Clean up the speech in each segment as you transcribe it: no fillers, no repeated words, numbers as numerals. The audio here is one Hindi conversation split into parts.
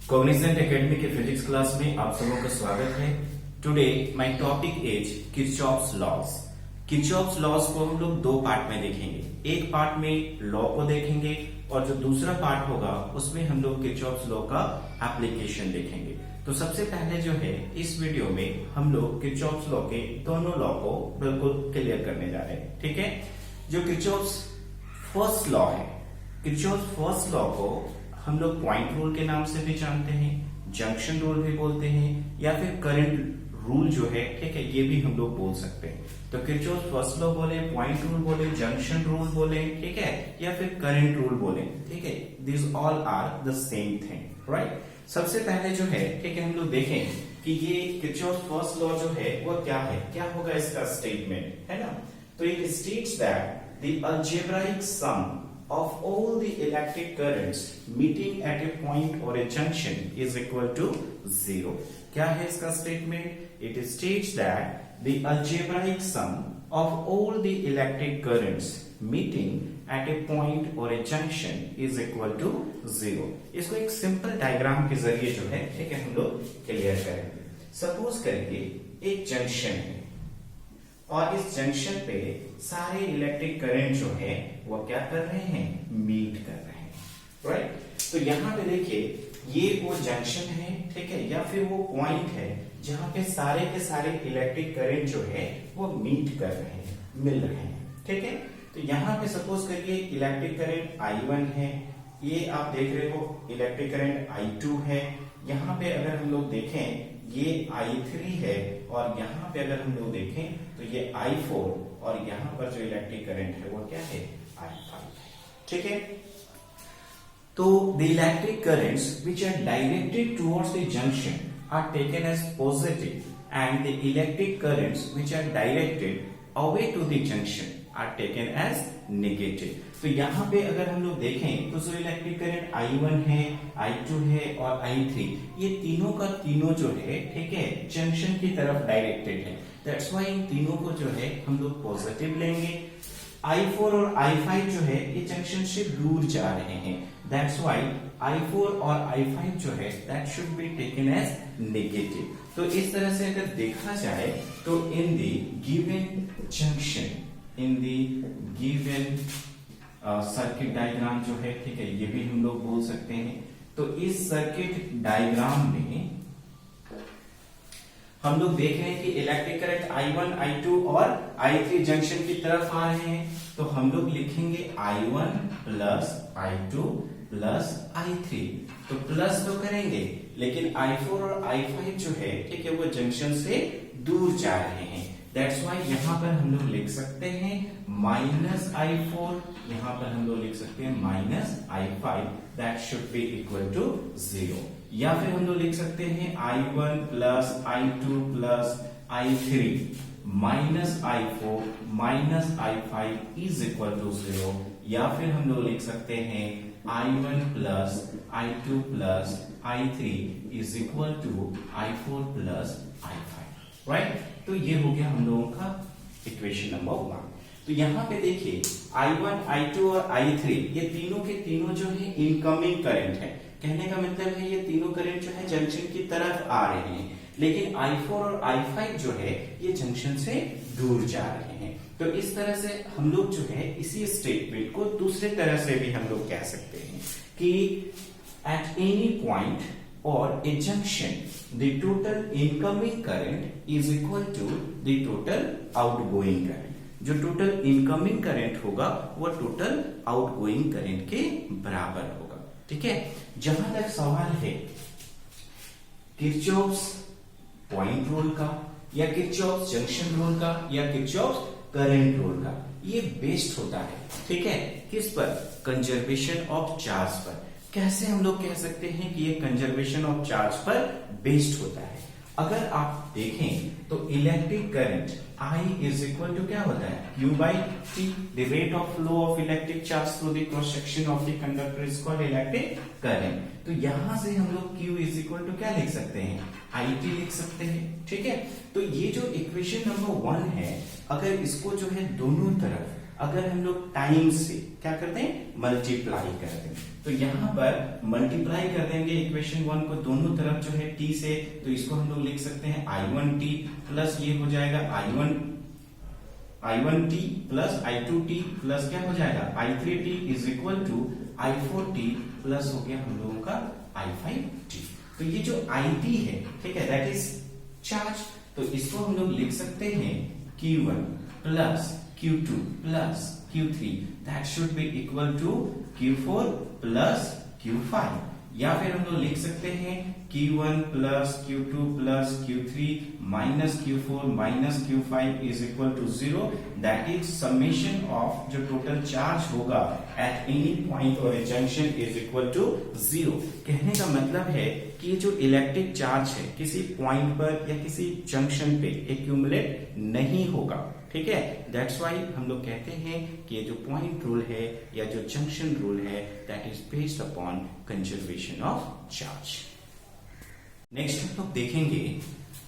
कॉग्निजेंट एकेडमी के फिजिक्स क्लास में आप सबों का स्वागत है। Today my topic is Kirchhoff's laws. Kirchhoff's laws को हम लोग दो पार्ट में देखेंगे। एक पार्ट में लॉ को देखेंगे और जो दूसरा पार्ट होगा उसमें हम लोग किरचॉफ्स लॉ का एप्लीकेशन देखेंगे। तो सबसे पहले जो है इस वीडियो में हम लोग किरचॉफ्स लॉ के दोनों लॉ को बिल्कुल क्लियर करने जा रहे हैं। ठीक है, जो किरचॉफ्स फर्स्ट लॉ है, किरचॉफ्स फर्स्ट लॉ को हम लोग पॉइंट रूल के नाम से भी जानते हैं, जंक्शन रूल भी बोलते हैं, या फिर करंट रूल जो है, ठीक है, ये भी हम लोग बोल सकते हैं। तो किरचॉफ्स फर्स्ट लॉ बोले, पॉइंट रूल बोले, जंक्शन रूल बोले, ठीक है, या फिर करंट रूल बोले, ठीक है, this all are the same thing, right. सबसे पहले जो है, ठीक है, हम लोग देखें कि ये किरचॉफ्स फर्स्ट लॉ जो है वो क्या है, क्या होगा इसका स्टेटमेंट, है ना। तो it states that the algebraic sum of all the electric currents meeting at a point or a junction is equal to 0. क्या है इसका statement? It states that the algebraic sum of all the electric currents meeting at a point or a junction is equal to 0. इसको एक सिंपल डायग्राम के जरिए जो है, ठीक है, हम लोग क्लियर करेंगे। सपोज करेंगे एक जंक्शन है और इस जंक्शन पे सारे इलेक्ट्रिक करंट जो है वो क्या कर रहे हैं, मीट कर रहे हैं, राइट। तो यहाँ पे देखिए ये वो जंक्शन है, ठीक है, या फिर वो पॉइंट है जहां पे सारे के सारे इलेक्ट्रिक करंट जो है वो मीट कर रहे हैं, मिल रहे हैं, ठीक है। तो यहाँ पे सपोज करिए इलेक्ट्रिक करंट I1 है, ये आप देख रहे हो इलेक्ट्रिक करंट I2 है। यहाँ पे अगर हम लोग देखें ये I3 है और यहाँ पे अगर हम लोग देखें तो ये I4 और यहाँ पर जो इलेक्ट्रिक करंट है वो क्या है, I5, ठीक है। तो the electric currents which are directed towards the junction are taken as positive and the electric currents which are directed away to the junction are taken as negative. तो यहाँ पे अगर हम लोग देखें तो जो इलेक्ट्रिक करंट I1 है, I2 है और I3, ये तीनों का तीनों जो है, ठीक है, जंक्शन की तरफ डायरेक्टेड है। दैट्स व्हाई इन तीनों को जो है हम लोग पॉजिटिव लेंगे। I4 और I5 जो है ये जंक्शन से दूर जा रहे हैं। दैट्स व्हाई I4 और I5 जो है that should be taken as negative. तो इस तरह से अगर देखा जाए तो in the given junction, in the given circuit diagram जो है, ठीक है, ये भी हम लोग बोल सकते हैं। तो इस सर्किट डायग्राम में हम लोग देख रहे हैं कि इलेक्ट्रिक करंट I1, I2 और I3 जंक्शन की तरफ आ रहे हैं। तो हम लोग लिखेंगे I1 plus I2 plus I3। तो प्लस तो करेंगे लेकिन I4 और I5 जो है, ठीक है, वो जंक्शन से दूर जा रहे हैं। दैट्स व्हाई यहाँ पर हम लोग लिख सकते हैं माइनस I4, यहाँ पर हम लोग लिख सकते हैं minus I5, that should be equal to 0। या फिर हम लोग लिख सकते हैं I1 plus I2 plus I3 minus I4 minus I5 is equal to 0। या फिर हम लोग लिख सकते हैं I1 plus I2 plus I3 is equal to I4 plus I5, right. तो ये हो गया हम लोगों का इक्वेशन नंबर 1। तो यहाँ पे देखिए I1, I2 और I3 ये तीनों के तीनों जो है इनकमिंग करंट है। कहने का मतलब है ये तीनों करंट जो है जंक्शन की तरफ आ रहे हैं, लेकिन I4 और I5 जो है ये जंक्शन से दूर जा रहे हैं। तो इस तरह से हम लोग जो है इसी स्टेटमेंट को दूसरे तरह से भी हम लोग कह सकते हैं कि eight any point or a junction, the total incoming current is equal to the total outgoing current. जो total incoming current होगा वो total outgoing current के बराबर होगा, ठीक है। जहां तक सवाल है किरचॉफ्स पॉइंट रूल का या किरचॉफ्स जंक्शन रूल का या किरचॉफ्स करंट रूल का, ये बेस्ड होता है, ठीक है, किस पर, कंजर्वेशन ऑफ चार्ज पर। कैसे हम लोग कह सकते हैं कि ये कंजर्वेशन ऑफ चार्ज पर बेस्ड होता है। अगर आप देखें तो electric current I is equal to क्या होता है, Q by T, the rate of flow of electric charge through the cross section of the conductor is called electric current. तो यहां से हम लोग Q इज इक्वल टू क्या लिख सकते हैं, IT लिख सकते हैं, ठीक है। तो ये जो इक्वेशन नंबर 1 है, अगर इसको जो है दोनों तरफ अगर हम लोग टाइम से क्या करते हैं, मल्टीप्लाई करते हैं, तो यहाँ पर मल्टीप्लाई कर देंगे इक्वेशन 1 को दोनों तरफ जो है t से, तो इसको हम लोग लिख सकते हैं i1t प्लस ये हो जाएगा i1t प्लस i2t प्लस क्या हो जाएगा i3t is equal to i4t plus हो गया हम लोगों का i5t। तो ये जो it है, ठीक है, दैट इज चार्ज, तो इसको हम लोग लिख सकते हैं q1 plus q2 plus q3 that should be equal to q4 plus q5, या फिर हम लोग लिख सकते हैं q1 plus q2 plus q3 minus q4 minus q5 is equal to 0, that is summation of जो टोटल चार्ज होगा एट एनी पॉइंट और जंक्शन इज इक्वल टू 0। कहने का मतलब है कि जो इलेक्ट्रिक चार्ज है किसी पॉइंट पर या किसी जंक्शन पे एक्यूमुलेट नहीं होगा, ठीक है, दैट्स वाई हम लोग कहते हैं कि ये जो पॉइंट रूल है या जो जंक्शन रूल है that is based upon conservation of charge. Next हम लोग देखेंगे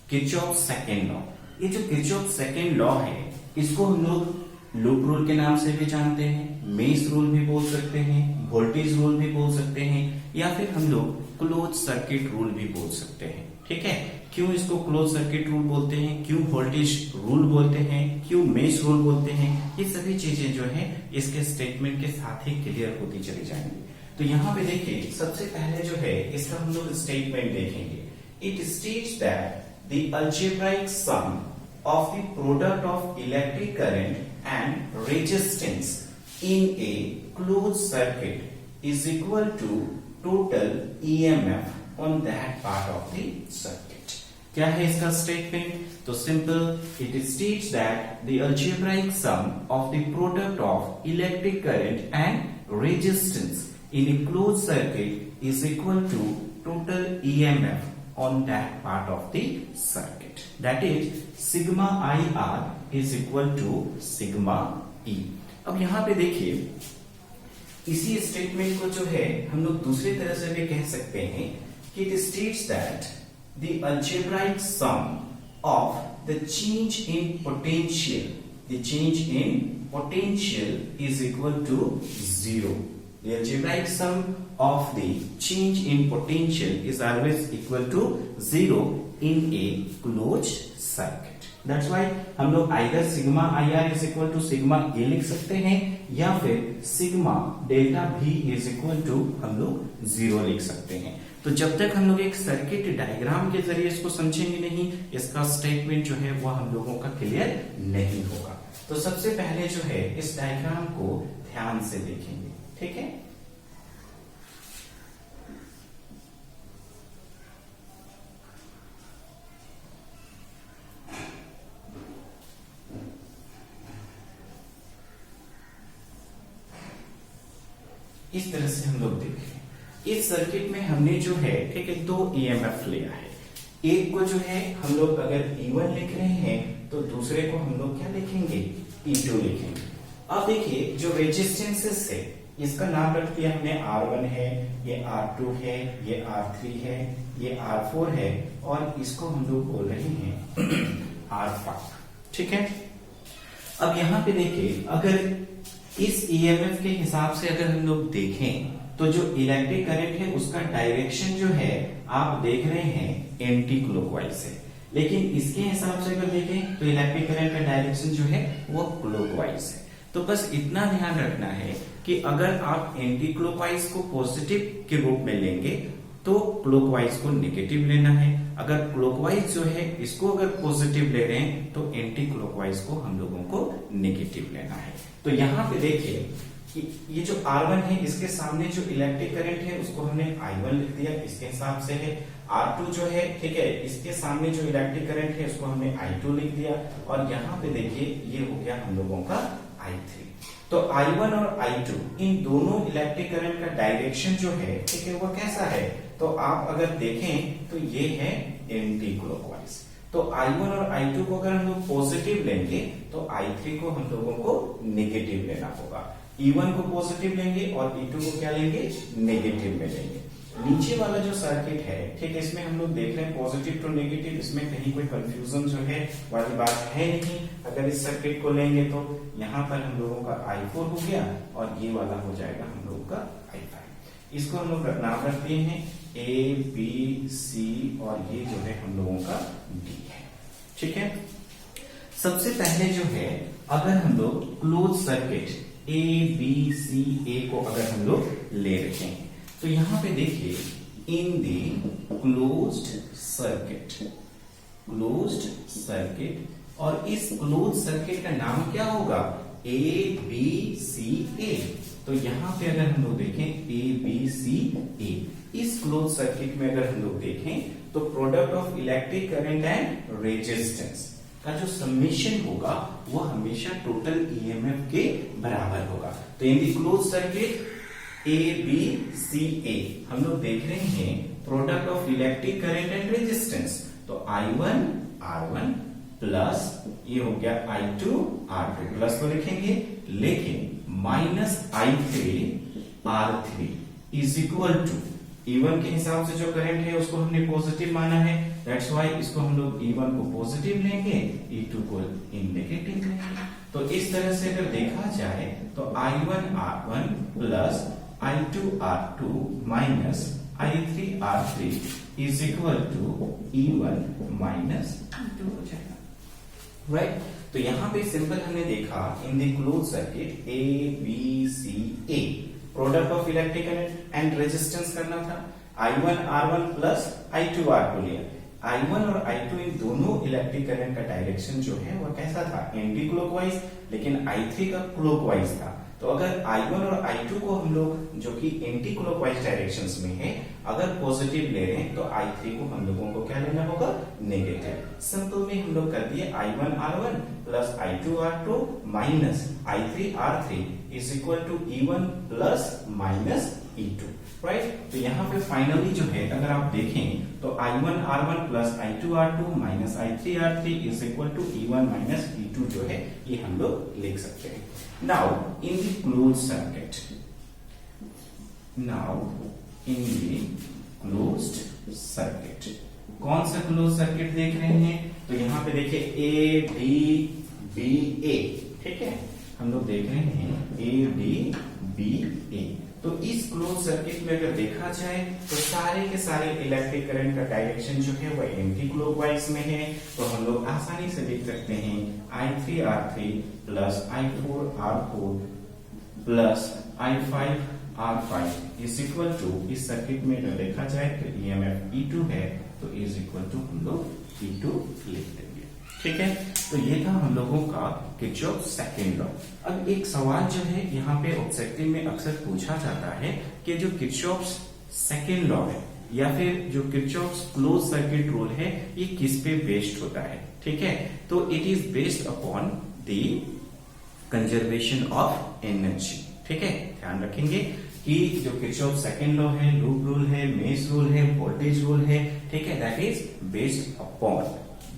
किरचॉफ सेकेंड लॉ। ये जो किरचॉफ सेकेंड लॉ है इसको हम लोग लूप रूल के नाम से भी जानते हैं, मेश रूल भी बोल सकते हैं, वोल्टेज रूल भी बोल सकते हैं, या फिर हम लोग क्लोज सर्किट रूल भी बोल सकते हैं, ठीक है। क्यों इसको क्लोज सर्किट रूल बोलते हैं, क्यों वोल्टेज रूल बोलते हैं, क्यों मेश रूल बोलते हैं, ये सभी चीजें जो है इसके स्टेटमेंट के साथ ही क्लियर होती चली जाएंगी। तो यहाँ पे देखिए सबसे पहले जो है इसका हम लोग स्टेटमेंट देखेंगे। It states that the algebraic sum of the product of electric current and resistance in a close circuit is equal to total EMF on that part of the circuit. क्या है इसका स्टेटमेंट? तो simple, it states that the algebraic sum of the product of electric current and resistance in a closed circuit is equal to total EMF on that part of the circuit. That is sigma IR is equal to sigma E. अब यहाँ पे देखिए इसी स्टेटमेंट को जो है हम लोग दूसरी तरह से भी कह सकते हैं कि it states that the algebraic sum of the change in potential is equal to 0. The algebraic sum of the change in potential is always equal to 0 in a closed circuit. That's why हम लोग either sigma IR is equal to sigma A लिख सकते हैं या फिर sigma delta V is equal to हम लोग 0 लिख सकते हैं। तो जब तक हम लोग एक सर्किट डायग्राम के जरिए इसको समझेंगे नहीं, इसका स्टेटमेंट जो है वो हम लोगों का क्लियर नहीं होगा। तो सबसे पहले जो है इस डायग्राम को ध्यान से देखेंगे, ठीक है। इस तरह से हम लोग देखें, इस सर्किट में हमने जो है ठीक है दो ईएमएफ लिया है। एक को जो है हम लोग अगर E1 लिख रहे हैं तो दूसरे को हम लोग क्या लिखेंगे, E2 लिखेंगे। अब देखिए जो रेजिस्टेंसेस है इसका नाम रख दिया हमने R1 है, ये R2 है, ये R3 है, ये R4 है और इसको हम लोग बोल रहे हैं R5, ठीक है। अब यहाँ पे देखिए अगर इस ईएमएफ के हिसाब से अगर हम लोग देखें तो जो इलेक्ट्रिक करंट है उसका डायरेक्शन जो है आप देख रहे हैं एंटी क्लॉकवाइज है, लेकिन इसके हिसाब से अगर देखें तो इलेक्ट्रिक करंट का डायरेक्शन जो है वो क्लॉकवाइज है। तो बस इतना ध्यान रखना है कि अगर आप एंटी क्लॉकवाइज को पॉजिटिव के रूप में लेंगे तो क्लॉकवाइज को नेगेटिव लेना है, अगर क्लॉकवाइज जो है इसको अगर पॉजिटिव ले रहे हैं तो एंटी क्लॉकवाइज को हम लोगों को नेगेटिव लेना है। तो यहाँ पे देखिए कि ये जो R1 है इसके सामने जो इलेक्ट्रिक करंट है उसको हमने I1 लिख दिया, इसके हिसाब से है। R2 जो है ठीक है इसके सामने जो इलेक्ट्रिक करंट है उसको हमने I2 लिख दिया और यहाँ पे देखिए ये हो गया हम लोगों का I3। तो I1 और I2 इन दोनों इलेक्ट्रिक करंट का डायरेक्शन जो है ठीक है वो कैसा है, तो आप अगर देखें तो ये है एंटी क्लॉकवाइज। तो I1 और I2 को अगर हम लोग पॉजिटिव लेंगे तो I3 को हम लोगों को नेगेटिव लेना होगा। E1 को पॉजिटिव लेंगे और E2 को क्या लेंगे, नेगेटिव में लेंगे। नीचे वाला जो सर्किट है, ठीक है, इसमें हम लोग देख रहे हैं पॉजिटिव टू नेगेटिव, इसमें कहीं कोई कंफ्यूजन जो है वाली बात है नहीं। अगर इस सर्किट को लेंगे तो यहाँ पर हम लोगों का I4 हो गया और ये वाला हो जाएगा हम लोगों का I5। इसको हम लोग नाम रखते हैं A B C और ये जो है हम लोगों का D है, ठीक है। सबसे पहले जो है अगर हम लोग close circuit A B C A को अगर हम लोग ले रखे हैं तो यहां पे देखिए इन दी क्लोज्ड सर्किट और इस क्लोज सर्किट का नाम क्या होगा A B C A। तो यहां पे अगर हम लोग देखें A B C A, इस क्लोज सर्किट में अगर हम लोग देखें तो product of electric current and resistance का जो समेशन होगा वो हमेशा टोटल ईएमएफ के बराबर होगा। तो in the close circuit A B C A हम लोग देख रहे हैं product of electric current and resistance. तो I1 R1 प्लस ये हो गया I2 R2 प्लस को लिखेंगे, लेकिन minus I3 R3 is equal to E1 के हिसाब से जो करंट है उसको हमने पॉजिटिव माना है, दैट्स व्हाई इसको हम लोग E1 को पॉजिटिव लेंगे, E2 को नेगेटिव लेंगे। तो इस तरह से अगर देखा जाए तो I1 R1 plus I2 R2 minus I3 R3 is equal to E1 minus E2 हो जाएगा, राइट। तो यहाँ पे सिंपल हमने देखा in the close circuit A B C A product of electric current and resistance करना था। I1 R1 plus I2 R2 लिया। I1 और I2 इन दोनों इलेक्ट्रिक करंट का डायरेक्शन जो है वो कैसा था एंटी क्लॉकवाइज, लेकिन I3 का क्लॉकवाइज था। तो अगर I1 और I2 को हम लोग जो कि एंटी क्लॉकवाइज डायरेक्शंस में है अगर पॉजिटिव ले रहे हैं तो I3 को हम लोगों को क्या लेना होगा नेगेटिव। सिंपल में हम लोग कर दिए I1 R1 plus I2 R2 minus I3 R3 is equal to E1 plus minus E2, right. तो यहाँ पे फाइनली जो है अगर आप देखें तो I1 R1 plus I2 R2 minus I3 R3 is equal to E1 minus E2 जो है ये हम लोग लिख सकते हैं। Now in the closed circuit, कौन सा क्लोज सर्किट देख रहे हैं? तो यहाँ पे देखिए A D B A, ठीक है, हम लोग देख रहे हैं A D B A। तो इस क्लोज सर्किट में अगर देखा जाए तो सारे के सारे इलेक्ट्रिक करंट का डायरेक्शन जो है वो एंटी क्लॉकवाइज में है। तो हम लोग आसानी से लिख सकते हैं I3 R3 plus I4 R4 plus I5 R5 is equal to, इस सर्किट में अगर देखा जाए तो EMF E2 है तो इज इक्वल टू हम लोग E2 लिख देंगे, ठीक है। तो ये था हम लोगों का किरचॉफ सेकंड लॉ। अब एक सवाल जो है यहाँ पे ऑब्जेक्टिव में अक्सर पूछा जाता है कि जो किरचॉफ सेकंड लॉ है या फिर जो किरचॉफ क्लोज सर्किट रूल है ये किस पे बेस्ड होता है, ठीक है। तो it is based upon the conservation of energy, ठीक है। ध्यान रखेंगे कि जो किरचॉफ सेकंड लॉ है, लूप रूल है, मेश रूल है, वोल्टेज रूल है, ठीक है, that is based upon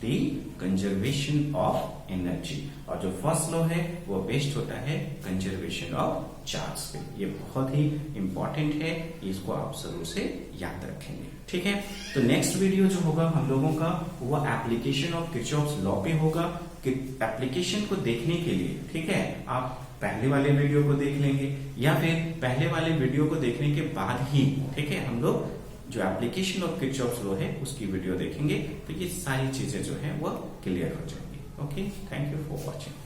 the conservation of energy. और जो फर्स्ट लॉ है वो बेस्ड होता है कंजर्वेशन ऑफ चार्ज पे। ये बहुत ही इंपॉर्टेंट है, इसको आप जरूर से याद रखेंगे, ठीक है। तो नेक्स्ट वीडियो जो होगा हम लोगों का वो एप्लीकेशन ऑफ किरचॉफ लॉ पे होगा। कि एप्लीकेशन को देखने के लिए, ठीक है, आप पहले वाले वीडियो को देख लेंगे या फिर पहले वाले वीडियो को देखने के बाद ही, ठीक है, हम लोग जो एप्लीकेशन ऑफ किरचॉफ लॉ है उसकी वीडियो देखेंगे तो ये सारी चीजें जो है वो क्लियर हो जाएंगी। Okay, thank you for watching.